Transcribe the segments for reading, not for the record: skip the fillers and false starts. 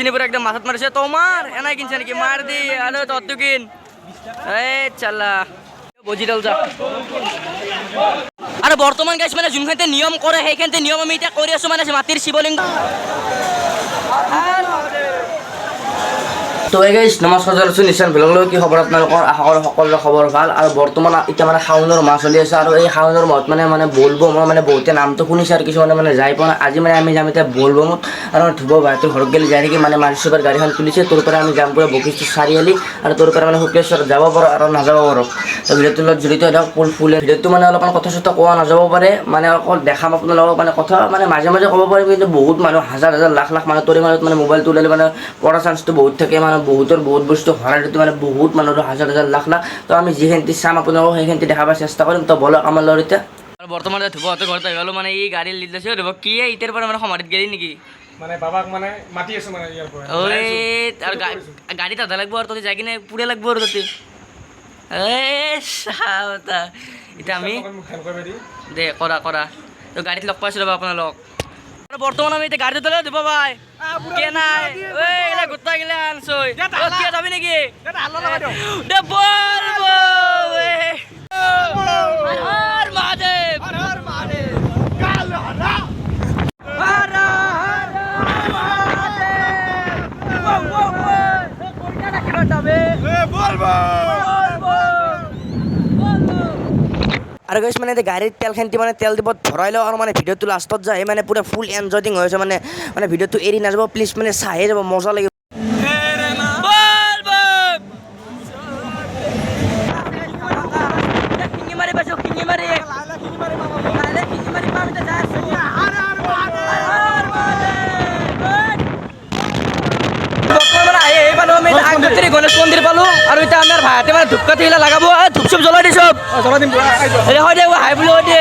কিনি পুরো একদম মাথাত মারিছে তোমার এনাই কিনছে নাকি মার দি আরে তত কিন এই চালা বজিডাল যা আর বর্তমান গাইস মানে যোনখানতে নিয়ম কৰে সেইখানতে নিয়ম আমি এটা কৰি আছো মানে মাটিৰ শিৱলিংগ তো গাইস নমস্কাৰ জনাইছোঁ নিশ্চয় ভিলংলৈ কি খবৰ আপোনালোকৰ আশা কৰোঁ সকলোৰে খবৰ ভাল আৰু বৰ্তমান এতিয়া মানে শাওনৰ মাহ চলি আছে আৰু এই শাওনৰ মাহত মানে বলবমৰ মানে বহুতে নামটো শুনিছে আৰু কিছুমানে মানে যাই পোৱা নাই আজি মানে আমি যাম এতিয়া বলবমত আৰু ধুব ভাইটোৰ ঘৰত গেলি যাই থাকি মানে মাৰিচুপাৰ গাড়ীখন তুলিছে তোৰ পৰা আমি যাম পুৰা বশিষ্ঠ চাৰিআলি আৰু তোৰ পৰা মানে শুক্লেশ্বৰ যাব পাৰোঁ আৰু নাযাব পাৰোঁ তো ভিডিঅ'টোৰ লগত জড়িত হৈ থাকক ফুলে ভিডিঅ'টো মানে অলপমান কথা চথা কোৱা নাযাব পাৰে মানে অকল দেখাম আপোনালোকক মানে কথা মানে মাজে মাজে ক'ব পাৰিম কিন্তু বহুত মানুহ হাজাৰ হাজাৰ লাখ লাখ মানুহ তোৰ মাজত মানে মোবাইলটো ওলালে মানে পঢ়া চান্সটো বহুত থাকে মানে বহুতৰ বহুত বস্তু হৰাৰ মানে বহুত মানুহৰ হাজাৰ হাজাৰ লাখ লাখ তো আমি যিখিনি চাম আপোনালোকক সেইখিনি দেখাব চেষ্টা কৰিম তো বলক আমাৰ লগত এতিয়া বৰ্তমান ধুবহঁতৰ ঘৰত আহিলোঁ মানে এই গাড়ী লিড লৈছে ধুব কি ইতিয়াৰ পৰা মানে সমাধিত গেলি নেকি মানে বাবাক মানে মাতি আছো মানে ইয়াৰ পৰা ঐ আৰু গাড়ীত আধা লাগব আৰু তহঁতে যাই কিনে পুৰে লাগব আৰু তহঁতে চাওতা এতিয়া আমি দে কৰা কৰা তো গাড়ীত লগ পাইছোঁ ৰ'বা আপোনালোক বৰ্তমান আমি এতিয়া গাড়ীত তলে দিব ভাই কে নাই ঐ এলা গোটা গিলা আনছই কিয় যাবি নেকি দে বল হৰ মহাদেৱ হৰ মহাদেৱ কাল হৰা হৰ হৰ মহাদেৱ কোনটা ৰাখিলো তবে বলবো আৰু গাইছ মানে গাড়ীত তেলখান্তি মানে তেল দিব ভৰাই লওঁ আৰু মানে ভিডিঅ'টো লাষ্টত যায় মানে পুৰা ফুল এনজয়িং হৈ আছে মানে ভিডিঅ'টো এৰি নাযাব প্লিজ মানে চাহে যাব মজা লাগিব গণেশ মন্দিৰ পালো আৰু এতিয়া আমাৰ ভাইতে মানে ধূপকাঠি হিলা লগাব ধূপ চুপ জ্বলাই দি চব জ্বলাই দিম হয় দে হাই বুলি হয় দে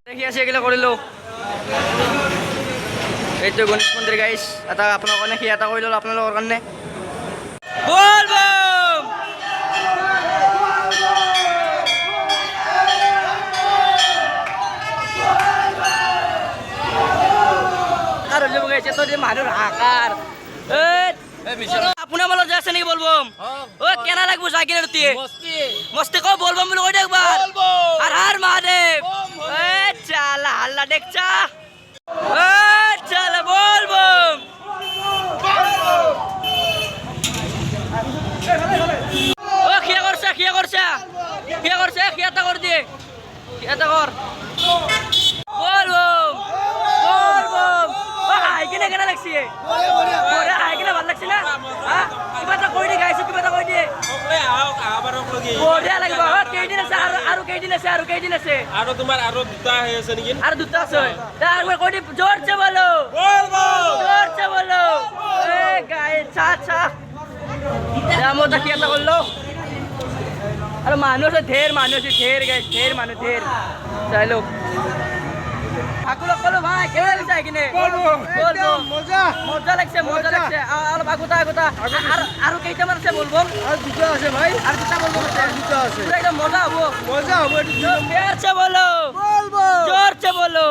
দেখি আছে এইগিলা কৰিলোঁ এইটো গণেশ মন্দিৰ গাইছ এটা আপোনাৰ কাৰণে সি এটা কৰি ল'লোঁ আপোনালোকৰ কাৰণে মানুহৰ আকাৰ আপোনাৰ মালত যাই আছে নেকি বলবম ঐ কেনা লাগব যাই কিনে ৰুটি মস্তি কো বলবম বুলি কৈ দে একবাৰ হৰ হৰ মহাদেৱ এ চালা হাল্লা দেখছা এ চালা বলবম ও খিয়া করছে খিয়াটা কর দিয়ে খিয়াটা কর বলবম কেনে কেনে লাগছে কেনে ভাল লাগছে না কিবা এটা কৈ দি গাইছো কিবা এটা কৈ দিয়ে বঢ়িয়া লাগিব কেইদিন আছে আৰু কেইদিন আছে আৰু তোমাৰ আৰু দুটা আছে নেকি আৰু দুটা আছে একবাৰ কৈ দি জোৰছে বলো জোৰছে বলো এ গাই চা মই তাকে এটা কৰলো আৰু মানুহ আছে ঢেৰ গাইছ ঢেৰ মানুহ চাই লোক আকুলক কলো ভাই কেনে লাগছে কিনে মজা লাগছে অলপ আগোটা আৰু কেইটামান আছে বলবম আৰু দুটা আছে ভাই আৰু দুটা বলবম আছে পুৰা একদম মজা হ'ব জোৰছে বলো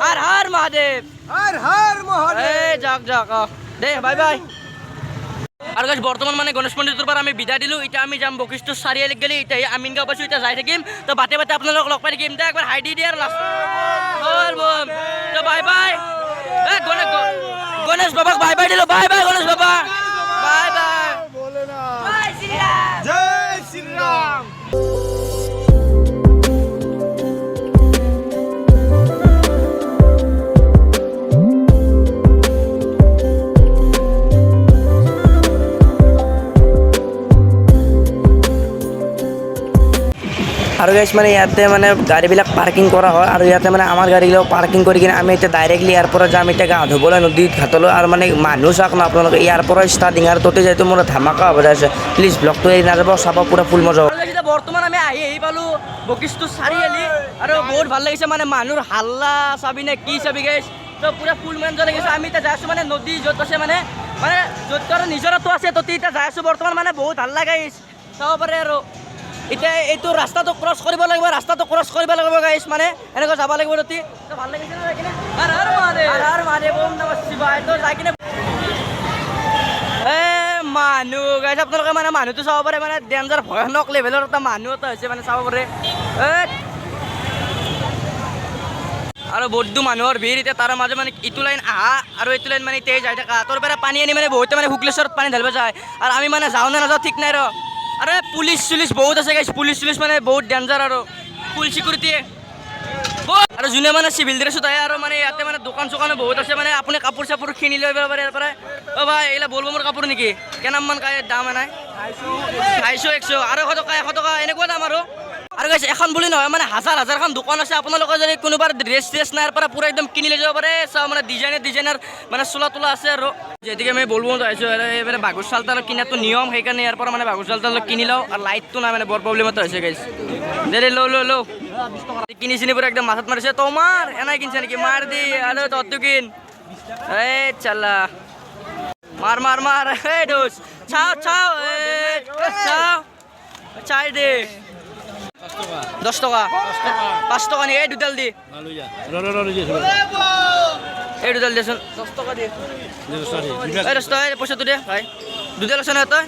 হৰ হৰ মহাদেৱ এই যাক দে বাই আৰু গাইছ বৰ্তমান মানে গণেশ মন্দিৰটোৰ পৰা আমি বিদায় দিলোঁ এতিয়া আমি যাম বশিষ্ঠ চাৰিআলিত গেলি এতিয়া আমিনগাঁও পাইছোঁ এতিয়া যাই থাকিম তো বাটে আপোনালোকক লগ পাই থাকিম একবাৰ হাই দি দিয়ে আৰু লাষ্ট তো বাই গণেশ বাবাক বাই দিলোঁ বাই গণেশ বাবা বাই জয় শ্রীরাম আৰু গাইছ মানে ইয়াতে মানে গাড়ীবিলাক পাৰ্কিং কৰা হয় আৰু ইয়াতে মানে আমাৰ গাড়ীবিলাক পাৰ্কিং কৰি কিনে আমি এতিয়া ডাইৰেক্টলি ইয়াৰ পৰা যাম এতিয়া গা ধুবলৈ নদীত ঘাটলৈ আৰু মানে মানুহ চাওক না আপোনালোকে ইয়াৰ পৰা ষ্টাৰ্টিং আৰু ততে যাইতো মোৰ ধামাকা হ'ব যাইছে প্লিজ ব্লগটো এৰি নাযাব চাব পুৰা ফুল মজা হ'ব বৰ্তমান আমি আহি পালোঁ বশিষ্ঠ চাৰিআলি আৰু বহুত ভাল লাগিছে মানে মানুহৰ হাল্লা চাবি নে কি চাবি গাইছ তো পুৰা ফুল মজা লাগিছে আমি এতিয়া যাই আছোঁ মানে নদী য'ত আছে মানে য'ত আৰু নিজৰতো আছে ততে এতিয়া যাই আছোঁ বৰ্তমান মানে বহুত ভাল লাগে চাব পাৰে আৰু এতিয়া এইটো ৰাস্তাটো ক্ৰছ কৰিব লাগিব গাইছ মানে এনেকৈ যাব লাগিব ৰাতি তো ভাল লাগিছে না কিনে হৰ হৰ মহাদেৱ ওম নমঃ শিৱায় তো যাই কিনে মানুহ গাইছ আপোনালোকে মানে মানুহটো চাব পাৰে মানে ডেঞ্জাৰ ভয়ানক লেভেলৰ এটা মানুহ এটা হৈছে মানে চাব পাৰে আৰু বৌদ্ধ মানুহৰ ভিৰ এতিয়া তাৰ মাজে মানে ইটো লাইন আহা আৰু এইটো লাইন মানে এতিয়া যাই থকা তোৰ পৰা পানী আনি মানে বহুতে মানে শুক্লেশ্বৰত পানী ঢালিব যায় আৰু আমি মানে যাওঁ নে নাযাওঁ ঠিক নাই ৰ আৰে পুলিচ চুলিচ বহুত আছে গাইছ পুলিচ চুলিচ মানে বহুত ডেঞ্জাৰ আৰু ফুল চিকিউৰিটি আৰু যোনে মানে চিভিল ড্ৰেছত আহে আৰু মানে ইয়াতে মানে দোকান চোকানো বহুত আছে মানে আপুনি কাপোৰ চাপোৰ কিনি লৈ যাব পাৰে ইয়াৰ পৰা অ' ভাই এইবিলাক বলবমৰ কাপোৰ নেকি কেনামান দাম নাই 250 100 আৰু 100 টকা এনেকুৱা দাম আৰু গাইছ এখন বুলি নহয় মানে হাজাৰখন দোকান আছে আপোনালোকে যদি কোনোবাৰ ড্ৰেছ নাই ইয়াৰ পৰা পুৰা একদম কিনি লৈ যাব পাৰে চাওঁ মানে ডিজাইনাৰ মানে চোলা তোলা আছে আৰু যেতিকে আমি বলবমত আহিছোঁ আৰু এইফালে বাঘৰ চাল তাল কিনাটো নিয়ম সেইকাৰণে ইয়াৰ পৰা মানে বাঘৰ চাল তাল কিনি লওঁ আৰু লাইটটো নাই মানে বৰ প্ৰব্লেম এটা হৈছে গাইছ দে লওঁ কিনি চিনি পুৰা একদম মাথাত মাৰিছে তোমাৰ এনাই কিনছে নেকি মাৰ দি আৰু তহঁতো কিন এই চালা মাৰ এই দোষ চাই দে 10 টকা 5 টকা নেকি এই দুডাল দি এই দুডাল দেচোন 10 টকা দি এই 10 টকা পইচাটো দে ভাই দুডাল আছে না তই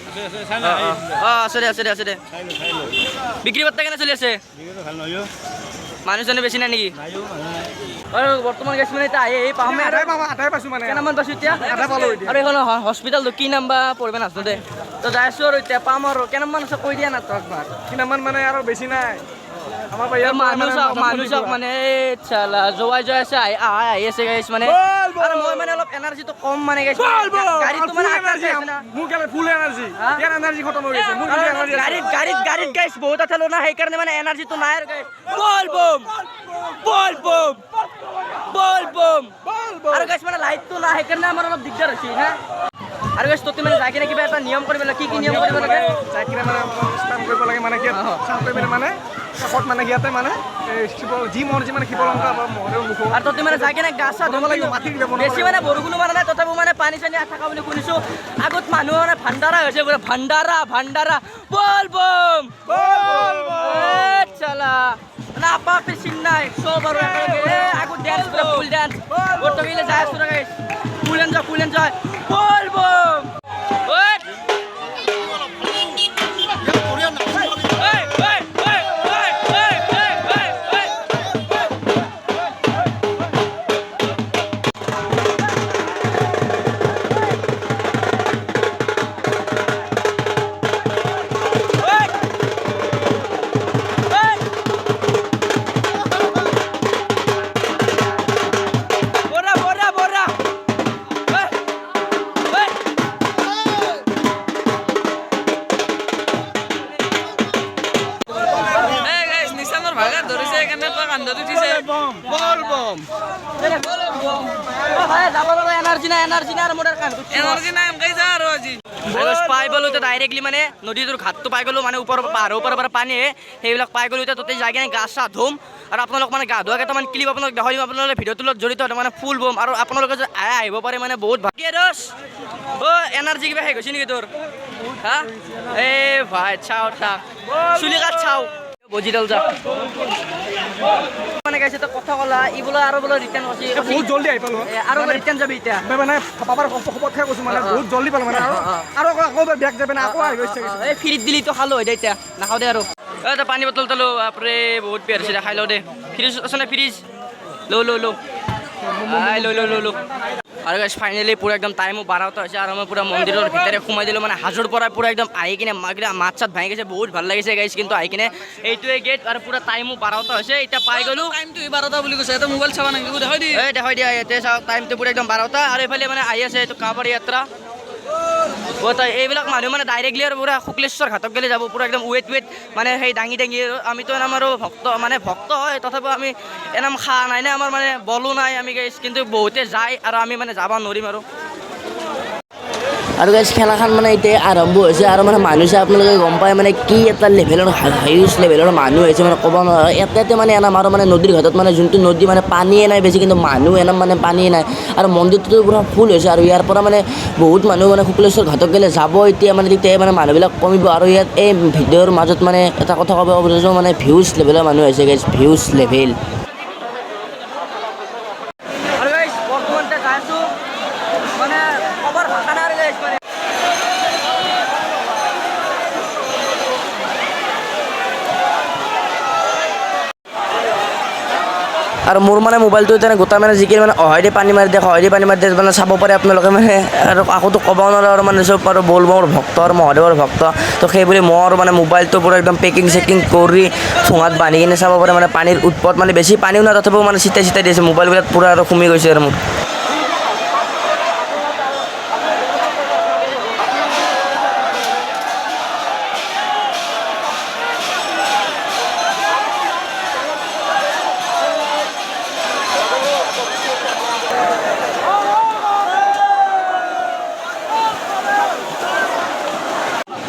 আছে দে বিক্ৰী বাৰ্তা কেনে চলি আছে মানুহজনে বেছি নাই নেকি আৰু বৰ্তমান গেছ মানে এতিয়া আহি পাম আধাই পাইছো মানে কেইটামান পাইছোঁ এতিয়া আৰু এইখন হস্পিটেলটো কি নাম বা পৰিব নাজানো দে তো যাই আছোঁ আৰু এতিয়া পাম আৰু কেইটামান আছে কৈ দিয়া না তক কিমান মানে আৰু বেছি নাই আমাৰ মানুহ চাওক মানে চালা জৱাই আছে আহি আছে গাইছ মানে আৰু মই মানে অলপ এনাৰ্জিটো কম মানে গাইছ গাড়ীটো মানে মোৰ ফুল এনাৰ্জি ইয়াৰ এনাৰ্জি খতম হৈ গৈছে মোৰ গাড়ীত গাইছ বহুত আঠালো না সেইকাৰণে মানে এনাৰ্জিটো নাই আৰু গাইছ বল বম আৰু গাইছ মানে লাইটটো নাই সেইকাৰণে আমাৰ অলপ দিগদাৰ হৈছে না আৰু গাইছ তহঁতি মানে যাই কিনে কিবা এটা নিয়ম কৰিব লাগে কি নিয়ম কৰিব লাগে যাই কিনে মানে স্নান কৰিব লাগে মানে কি স্নান কৰি মানে কাষত মানে ইয়াতে মানে যি মৰ্জি মানে শিৱলংকা মহদেৱৰ মুখ আৰু তহঁতি মানে যাই কিনে গা চা ধুব লাগিব মাটিত বেছি মানে বৰষুণো মাৰা নাই তথাপিও মানে পানী চানী থকা বুলি শুনিছোঁ আগত মানুহ মানে ভাণ্ডাৰা হৈছে বোলে ভাণ্ডাৰা বল বম চালা মানে আপা আপি চিন নাই চব আৰু আগত ডেন্স কৰে ফুল ডেন্স বৰ্তমানে যাই আছোঁ গাইছ ফুল এনজয় বল বম পাই গ'লো এতিয়া ডাইৰেক্টলি মানে নদীটোৰ ঘাটটো পাই গ'লো মানে ওপৰৰ পাহাৰৰ ওপৰৰ পৰা পানী আহে সেইবিলাক পাই গ'লো এতিয়া তাতে যাই কিনে গা চা ধুম আৰু আপোনালোক মানে গা ধোৱা কেইটামান ক্লিপ আপোনালোক দেখাই দিম আপোনালোকে ভিডিঅ'টোৰ লগত জড়িত মানে ফুল বম আৰু আপোনালোকে যে আহিব পাৰে মানে বহুত ভাল এনাৰ্জি কিবা শেষ হৈছে নেকি তোৰ হা এই ভাই চাও চুলি কাট চাও বজিডাল যা মানে গাইছে তো কথা কলা ই বোলে আৰু বোলে ৰিটাৰ্ণ হৈছে বহুত জলদি আহি পালো আৰু ৰিটাৰ্ণ যাবি এতিয়া মানে পাপাৰ খবৰহে কৈছো মানে বহুত জলদি পালো মানে আৰু আকৌ বেগ যাবে না আকৌ আহি গৈছে এই ফ্ৰীত দিলি তো খালো দে এতিয়া নাখাওঁ দে আৰু পানী বটল তলো বাপৰে বহুত বেয়া হৈছে খাই লওঁ দে ফ্ৰিজ আছে নে ফ্ৰিজ লো লো আৰু গাইছ ফাইনেলি পুৰা একদম টাইমো 12টা হৈছে আৰু মই পুৰা মন্দিৰৰ ভিতৰে সোমাই দিলোঁ মানে হাজোৰ পৰা পুৰা একদম আহি কিনে মাত চাত ভাঙি গৈছে বহুত ভাল লাগিছে গাইছ কিন্তু আহি কিনে এইটোৱে গেট আৰু পুৰা টাইমো 12টা হৈছে এতিয়া পাই গ'লোঁ টাইমটো 12টা বুলি কৈছে এটা মোবাইল চাব নালাগে দেখাই দিয়া ইয়াতে চাওক টাইমটো পুৰা একদম 12টা আৰু এইফালে মানে আহি আছে এইটো কাঁৱাৰী যাত্ৰা এইবিলাক মানুহ মানে ডাইৰেক্টলি আৰু পুৰা শুক্লেশ্বৰ ঘাটক গ'লে যাব পুৰা একদম ৱেট মানে সেই দাঙি আমিতো এনাম আৰু ভক্ত হয় তথাপিও আমি এনাম খা নাই নে আমাৰ মানে বলো নাই আমি গাইছ কিন্তু বহুতে যায় আৰু আমি মানে যাব নোৱাৰিম আৰু আৰু গাইজ খেলাখন মানে এতিয়া আৰম্ভ হৈছে আৰু মানে মানুহ চাই আপোনালোকে গম পায় মানে কি এটা লেভেলৰ হাইষ্ট লেভেলৰ মানুহ হৈছে মানে ক'ব নোৱাৰে ইয়াতে মানে এনাম আৰু মানে নদীৰ ঘাটত মানে যোনটো নদী মানে পানীয়ে নাই বেছি কিন্তু মানুহ এনাম মানে পানীয়ে নাই আৰু মন্দিৰটোতো পুৰা ফুল হৈছে আৰু ইয়াৰ পৰা মানে বহুত মানুহ মানে শুক্লেশ্বৰ ঘাটত গ'লে যাব এতিয়া মানে তেতিয়াই মানে মানুহবিলাক কমিব আৰু ইয়াত এই ভিডিঅ'ৰ মাজত মানে এটা কথা ক'ব খুজিছোঁ মানে ভিউজ লেভেলৰ মানুহ হৈছে গাইজ ভিউজ লেভেল আৰু গাইজ বৰ্তমান যাই আছোঁ মানে খবৰ ভাষা নাই আৰু গাইজ মানে আৰু মোৰ মানে মোবাইলটো এতিয়া গোটা মানে যিখিনি মানে অহাইদি পানী মাৰি দিয়ে মানে চাব পাৰে আপোনালোকে মানে আৰু আকৌতো ক'ব নোৱাৰে আৰু মানে চব আৰু বলবৰ ভক্ত আৰু মহাদেৱৰ ভক্ত তো সেইবুলি মই আৰু মানে মোবাইলটো পুৰা একদম পেকিং চেকিং কৰি ঠোঙাত বান্ধি কিনে চাব পাৰে মানে পানীৰ উৎপত মানে বেছি পানীও নাই তথাপিও মানে চিটাই দিছে মোবাইলবিলাক পুৰা আৰু সুমি গৈছে আৰু মোৰ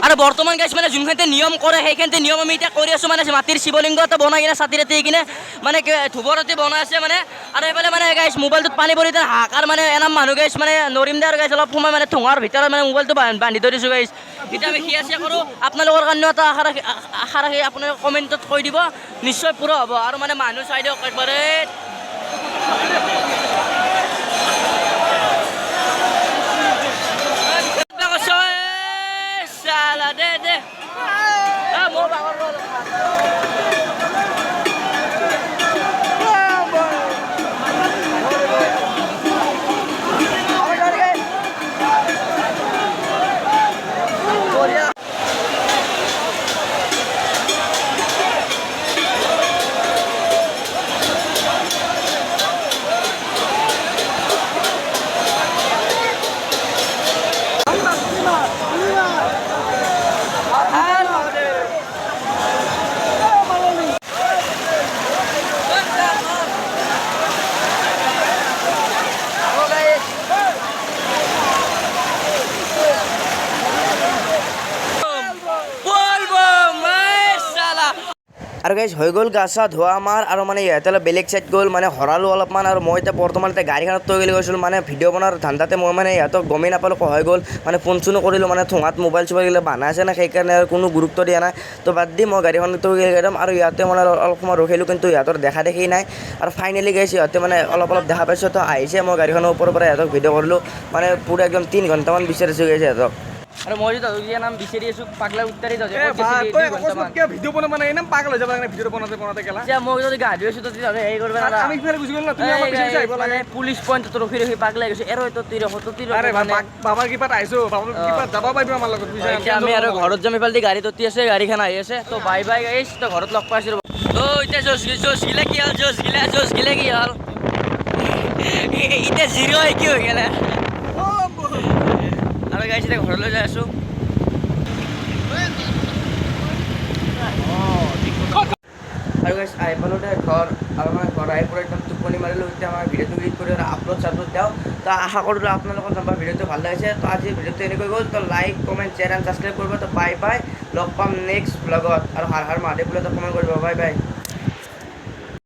আৰু বৰ্তমান গাইছ মানে যোনখিনিতে নিয়ম কৰে সেইখিনিতে নিয়ম আমি এতিয়া কৰি আছোঁ মানে মাটিৰ শিৱলিংগ এটা বনাই কিনে ছাতি ৰাতি কিনে মানে ধুবৰ ৰাতি বনাই আছে মানে আৰু এইফালে মানে গাইছ মোবাইলটোত পানী পৰি তাৰ হাকাৰ মানে এনাম মানুহ গাইছ মানে নৰিম দে আৰু গাইছ অলপ সময় মানে ঠোঙাৰ ভিতৰত মানে মোবাইলটো বান্ধি থৈ দিছোঁ গাইছ এতিয়া আমি চিয়া কৰোঁ আপোনালোকৰ কাৰণেও এটা আশা ৰাখি আপোনালোকে কমেণ্টত কৈ দিব নিশ্চয় পূৰা হ'ব আৰু মানে মানুহ চাই দিয়ক একবাৰে দে মোৰ আৰু গাইজ হৈ গ'ল গা চা ধোৱা আমাৰ আৰু মানে ইহঁতে অলপ বেলেগ চাইড গ'ল মানে হৰালোঁ অলপমান আৰু মই এতিয়া বৰ্তমান এতিয়া গাড়ীখনত তৈ গ'লি গৈছিলোঁ মানে ভিডিঅ' বনোৱাৰ ধান্দাতে মই মানে ইহঁতক গমেই নাপালোঁ হৈ গ'ল মানে ফোন চোনো কৰিলোঁ মানে ঠোঙাত মোবাইল চোবাইল গিলা বান্ধা আছে না সেইকাৰণে আৰু কোনো গুৰুত্ব দিয়া নাই তো বাদ দি মই গাড়ীখনত তৈ গ'লি একদম আৰু ইয়াতে মানে অলপ সময় ৰখিলোঁ কিন্তু ইহঁতৰ দেখা দেখি নাই আৰু ফাইনেলি গাইছে ইহঁতে মানে অলপ দেখা পাইছোঁ তো আহিছে মই গাড়ীখনৰ ওপৰৰ পৰা ইহঁতক ভিডিঅ' কৰিলোঁ মানে পুৰা একদম 3 ঘণ্টামান বিচাৰিছোঁ গাইছে ইহঁতক আৰু মই যদি নাম বিচাৰি আছোঁ পাগলা উত্তাৰি ভিডিঅ' বনাব মানে এনেই পাগল হৈ যাব ভিডিঅ' বনাওঁতে গেলা মই যদি গা ধুই আছোঁ তেতিয়া হেৰি কৰিব আমি ইফালে গুচি গ'ল না তুমি আমাৰ পিছে আহিব লাগে পুলিচ পইণ্টত ৰখি পাগলাই গৈছে এৰ হয়তো আৰে বাবাৰ কিপাত আহিছোঁ বাবাৰ কিপাত যাব পাৰিবি আমাৰ লগত এতিয়া আমি আৰু ঘৰত যাম ইফালে গাড়ী ততি আছে গাড়ীখন আহি আছে তো বাই গাইছ তো ঘৰত লগ পাইছোঁ এতিয়া জোচ গিলা কি হ'ল জোচ গিলা কি হ'ল এতিয়া জিৰ' কি হৈ গ'লে আৰু গাইছ এতিয়া ঘৰলৈ যাই আছোঁ আৰু গাইছ আহি পালোঁ দে ঘৰ আৰু মানে ঘৰ আহি পূৰা একদম টোপনি মাৰিলোঁ এতিয়া আমাৰ ভিডিঅ'টো এডিট কৰি আৰু আপলোড দিওঁ তো আশা কৰোঁ আপোনালোকৰ আমাৰ ভিডিঅ'টো ভাল লাগিছে তো আজি ভিডিঅ'টো এনেকৈ গ'ল তো like comment share and subscribe কৰিব তো বাই লগ পাম নেক্সট ব্লগত আৰু হাৰ মহাদেৱ বুলি এটা কমেণ্ট কৰিব বাই